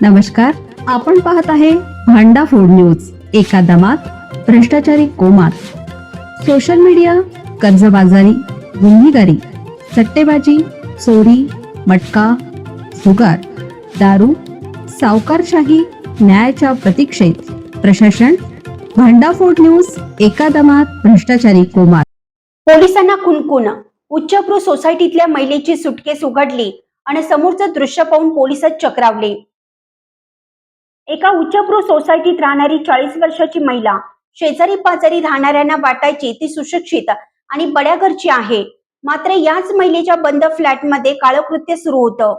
नमस्कार, आपण पाहत आहे भांडा फूड न्यूज। एका दमात भ्रष्टाचारी कोमात, सोशल मीडिया, कर्जबाजारी, गुन्हेगारी, सट्टेबाजी, चोरी, मटका, जुगार, दारू, सावकारशाही, न्यायाच्या प्रतीक्षेत प्रशासन। भांडा फूड न्यूज, एका दमात भ्रष्टाचारी कोमात। पोलिसांना कुणकुण, उच्चभ्रू सोसायटीतल्या महिलेची सुटकेस उघडली आणि समोरचं दृश्य पाहून पोलिसच चक्रावले। एका उच्चभ्रू सोसायटीत राहणारी 40 वर्षाची महिला शेजारी पाजारी राहणाऱ्यांना वाटायची ती सुशिक्षित आणि बड्या घरची आहे, मात्र याच महिलेच्या बंद फ्लॅटमध्ये काळकृत्य सुरू होतं।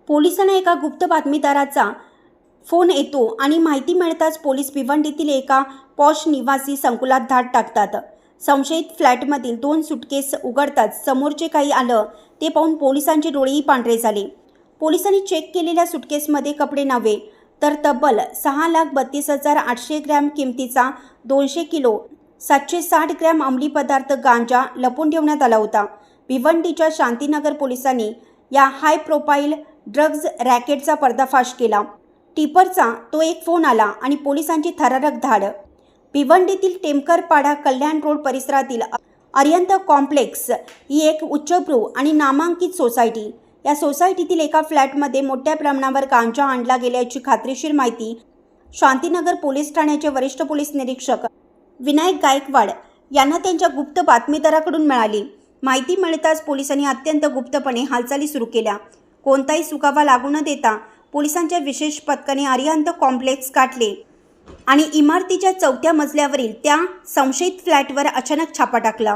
पोलिसांना एका गुप्त बातमीदाराचा फोन येतो आणि माहिती मिळताच पोलीस भिवंडीतील एका पॉश निवासी संकुलात धाड टाकतात। संशयित फ्लॅटमधील 2 सुटकेस उघडताच समोरचे काही आलं ते पाहून पोलिसांचे डोळेही पांढरे झाले। पोलिसांनी चेक केलेल्या सुटकेसमध्ये कपडे नव्हे तर तब्बल 6,32,800 ग्रॅम किमतीचा 200 किलो 760 ग्रॅम अंमली पदार्थ गांजा लपून ठेवण्यात आला होता। भिवंडीच्या शांतीनगर पोलिसांनी या हाय प्रोफाईल ड्रग्ज रॅकेटचा पर्दाफाश केला। टिपरचा तो एक फोन आला आणि पोलिसांची थरारक धाड। भिवंडीतील टेमकरपाडा कल्याण रोड परिसरातील अरिहंत कॉम्प्लेक्स ही एक उच्चभ्रू आणि नामांकित सोसायटी। या सोसायटीतील एका फ्लॅटमध्ये मोठ्या प्रमाणावर गांजा आणला गेल्याची खात्रीशीर माहिती शांतीनगर पोलीस ठाण्याचे वरिष्ठ पोलीस निरीक्षक विनायक गायकवाड यांना त्यांच्या गुप्त बातमीदाराकडून मिळाली। माहिती मिळताच पोलिसांनी अत्यंत गुप्तपणे हालचाली सुरू केल्या। कोणताही सुगावा लागू न देता पोलिसांच्या विशेष पथकाने अरिहंत कॉम्प्लेक्स गाठले आणि इमारतीच्या 4थ्या मजल्यावरील त्या संशयित फ्लॅटवर अचानक छापा टाकला।